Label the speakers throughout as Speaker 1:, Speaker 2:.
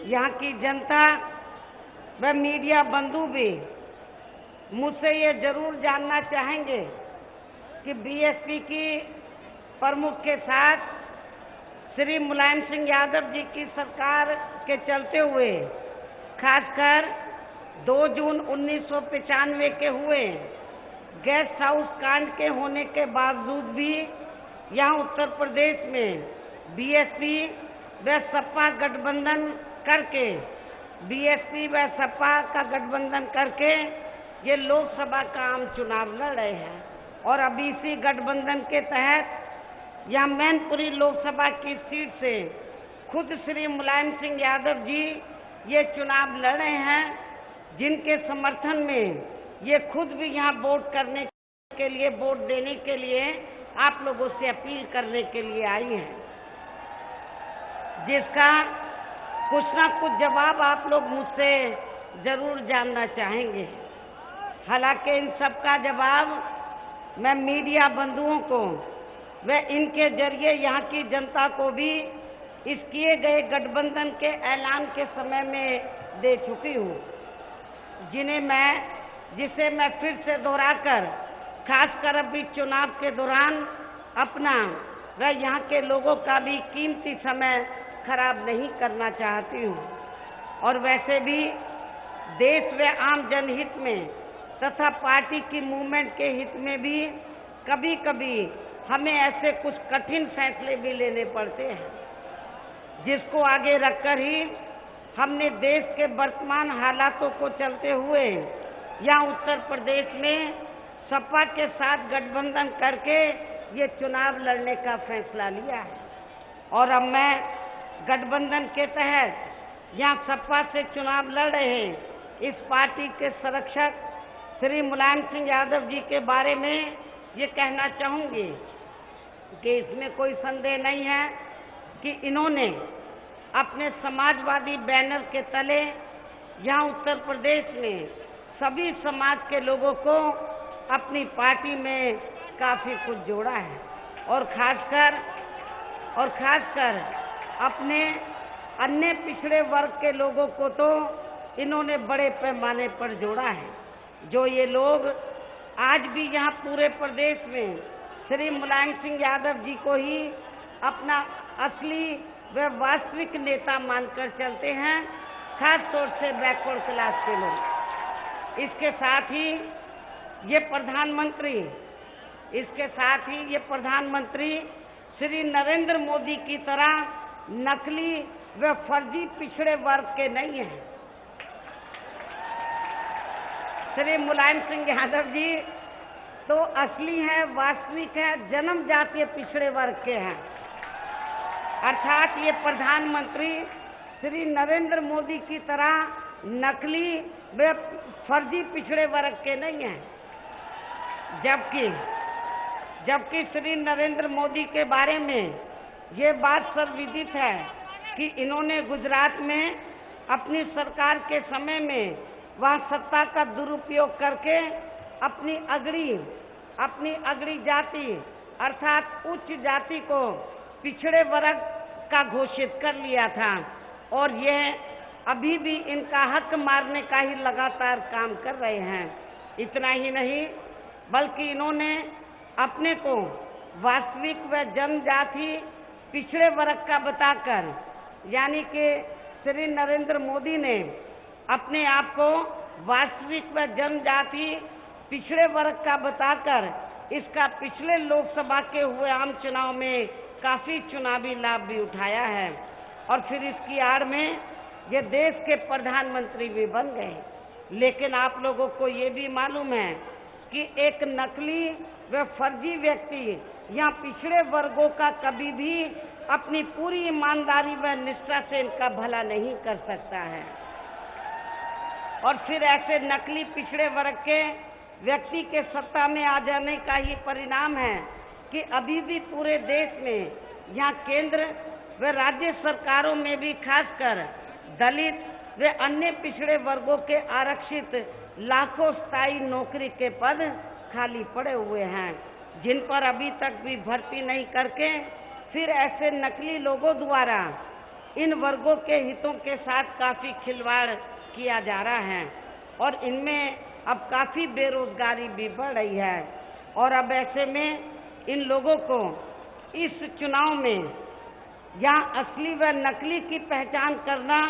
Speaker 1: यहाँ की जनता व मीडिया बंधु भी मुझसे ये जरूर जानना चाहेंगे कि बीएसपी की प्रमुख के साथ श्री मुलायम सिंह यादव जी की सरकार के चलते हुए खासकर 2 जून 1995 के हुए गेस्ट हाउस कांड के होने के बावजूद भी यहाँ उत्तर प्रदेश में बीएसपी व सपा गठबंधन करके का गठबंधन करके ये लोकसभा का आम चुनाव लड़ रहे हैं और अभी इसी गठबंधन के तहत यहाँ मैनपुरी लोकसभा की सीट से खुद श्री मुलायम सिंह यादव जी ये चुनाव लड़ रहे हैं, जिनके समर्थन में ये खुद भी यहाँ वोट करने के लिए, वोट देने के लिए आप लोगों से अपील करने के लिए आई हैं, जिसका कुछ ना कुछ जवाब आप लोग मुझसे जरूर जानना चाहेंगे। हालांकि इन सब का जवाब मैं मीडिया बंधुओं को व इनके जरिए यहाँ की जनता को भी इस किए गए गठबंधन के ऐलान के समय में दे चुकी हूँ, जिसे मैं फिर से दोहराकर खासकर अभी चुनाव के दौरान अपना व यहाँ के लोगों का भी कीमती समय खराब नहीं करना चाहती हूँ। और वैसे भी देश व आम जनहित में तथा पार्टी की मूवमेंट के हित में भी कभी कभी हमें ऐसे कुछ कठिन फैसले भी लेने पड़ते हैं, जिसको आगे रखकर ही हमने देश के वर्तमान हालातों को चलते हुए यहाँ उत्तर प्रदेश में सपा के साथ गठबंधन करके ये चुनाव लड़ने का फैसला लिया है। और अब मैं गठबंधन के तहत यहाँ सपा से चुनाव लड़ रहे इस पार्टी के संरक्षक श्री मुलायम सिंह यादव जी के बारे में ये कहना चाहूँगी कि इसमें कोई संदेह नहीं है कि इन्होंने अपने समाजवादी बैनर के तले यहाँ उत्तर प्रदेश में सभी समाज के लोगों को अपनी पार्टी में काफी कुछ जोड़ा है और खासकर अपने अन्य पिछड़े वर्ग के लोगों को तो इन्होंने बड़े पैमाने पर जोड़ा है। जो ये लोग आज भी यहाँ पूरे प्रदेश में श्री मुलायम सिंह यादव जी को ही अपना असली व वास्तविक नेता मानकर चलते हैं, खास तौर से बैकवर्ड क्लास के लोग। इसके साथ ही ये प्रधानमंत्री श्री नरेंद्र मोदी की तरह नकली व फर्जी पिछड़े वर्ग के नहीं हैं। श्री मुलायम सिंह यादव जी तो असली है, वास्तविक है, जन्म जातीय पिछड़े वर्ग के हैं। अर्थात ये प्रधानमंत्री श्री नरेंद्र मोदी की तरह नकली व फर्जी पिछड़े वर्ग के नहीं हैं। जबकि श्री नरेंद्र मोदी के बारे में ये बात सर्वविदित है कि इन्होंने गुजरात में अपनी सरकार के समय में वहाँ सत्ता का दुरुपयोग करके अपनी अगड़ी जाति अर्थात उच्च जाति को पिछड़े वर्ग का घोषित कर लिया था और यह अभी भी इनका हक मारने का ही लगातार काम कर रहे हैं। इतना ही नहीं बल्कि इन्होंने अपने को वास्तविक व जनजाति पिछड़े वर्ग का बताकर, यानी कि श्री नरेंद्र मोदी ने अपने आप को वास्तविक व जनजाति पिछड़े वर्ग का बताकर इसका पिछले लोकसभा के हुए आम चुनाव में काफी चुनावी लाभ भी उठाया है और फिर इसकी आड़ में ये देश के प्रधानमंत्री भी बन गए। लेकिन आप लोगों को ये भी मालूम है कि एक नकली व फर्जी व्यक्ति यहाँ पिछड़े वर्गों का कभी भी अपनी पूरी ईमानदारी व निष्ठा से इनका भला नहीं कर सकता है। और फिर ऐसे नकली पिछड़े वर्ग के व्यक्ति के सत्ता में आ जाने का ही परिणाम है कि अभी भी पूरे देश में यहाँ केंद्र व राज्य सरकारों में भी खासकर दलित व अन्य पिछड़े वर्गों के आरक्षित लाखों स्थायी नौकरी के पद खाली पड़े हुए हैं, जिन पर अभी तक भी भर्ती नहीं करके फिर ऐसे नकली लोगों द्वारा इन वर्गों के हितों के साथ काफ़ी खिलवाड़ किया जा रहा है और इनमें अब काफ़ी बेरोजगारी भी बढ़ रही है। और अब ऐसे में इन लोगों को इस चुनाव में या असली व नकली की पहचान करना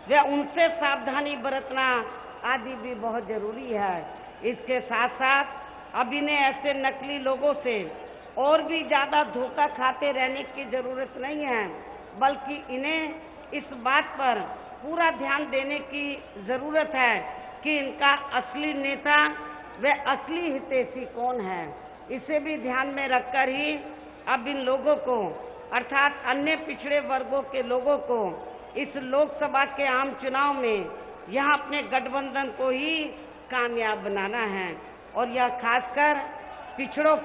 Speaker 1: व उनसे सावधानी बरतना आदि भी बहुत जरूरी है। इसके साथ साथ अब इन्हें ऐसे नकली लोगों से और भी ज़्यादा धोखा खाते रहने की ज़रूरत नहीं है, बल्कि इन्हें इस बात पर पूरा ध्यान देने की ज़रूरत है कि इनका असली नेता व असली हितैषी कौन है। इसे भी ध्यान में रखकर ही अब इन लोगों को अर्थात अन्य पिछड़े वर्गों के लोगों को इस लोकसभा के आम चुनाव में यहाँ अपने गठबंधन को ही कामयाब बनाना है और यह खासकर पिछड़ों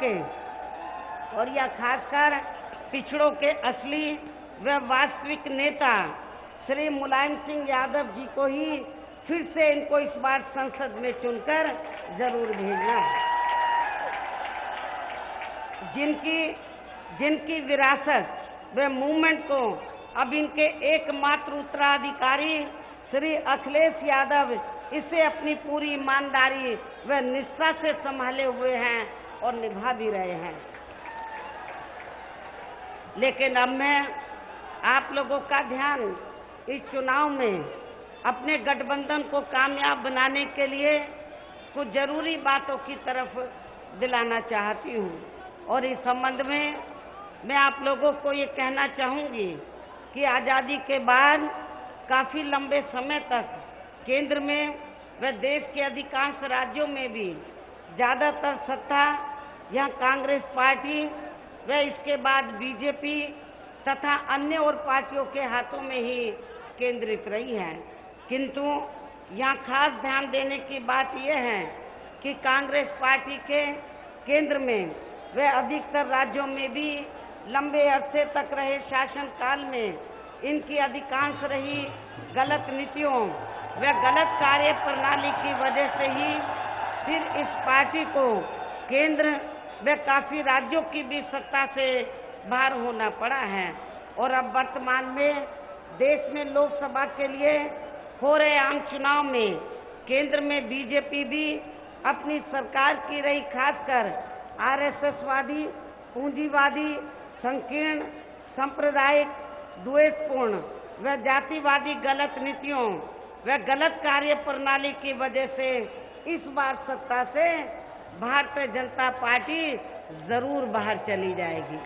Speaker 1: के असली व वास्तविक नेता श्री मुलायम सिंह यादव जी को ही फिर से इनको इस बार संसद में चुनकर जरूर भेजना है। जिनकी विरासत व मूवमेंट को अब इनके एकमात्र उत्तराधिकारी श्री अखिलेश यादव इसे अपनी पूरी ईमानदारी व निष्ठा से संभाले हुए हैं और निभा भी रहे हैं। लेकिन अब मैं आप लोगों का ध्यान इस चुनाव में अपने गठबंधन को कामयाब बनाने के लिए कुछ जरूरी बातों की तरफ दिलाना चाहती हूँ और इस संबंध में मैं आप लोगों को ये कहना चाहूँगी कि आज़ादी के बाद काफ़ी लंबे समय तक केंद्र में व देश के अधिकांश राज्यों में भी ज़्यादातर सत्ता यहाँ कांग्रेस पार्टी व इसके बाद बीजेपी तथा अन्य और पार्टियों के हाथों में ही केंद्रित रही है। किंतु यहाँ खास ध्यान देने की बात यह है कि कांग्रेस पार्टी के केंद्र में व अधिकतर राज्यों में भी लंबे अरसे तक रहे शासनकाल में इनकी अधिकांश रही गलत नीतियों व गलत कार्य प्रणाली की वजह से ही फिर इस पार्टी को केंद्र व काफ़ी राज्यों की भी सत्ता से बाहर होना पड़ा है और अब वर्तमान में देश में लोकसभा के लिए हो रहे आम चुनाव में केंद्र में बीजेपी भी अपनी सरकार की रही खासकर आरएसएसवादी, पूंजीवादी, संकीर्ण, सांप्रदायिक, द्वेषपूर्ण व जातिवादी गलत नीतियों व गलत कार्य प्रणाली की वजह से इस बार सत्ता से भारतीय जनता पार्टी जरूर बाहर चली जाएगी।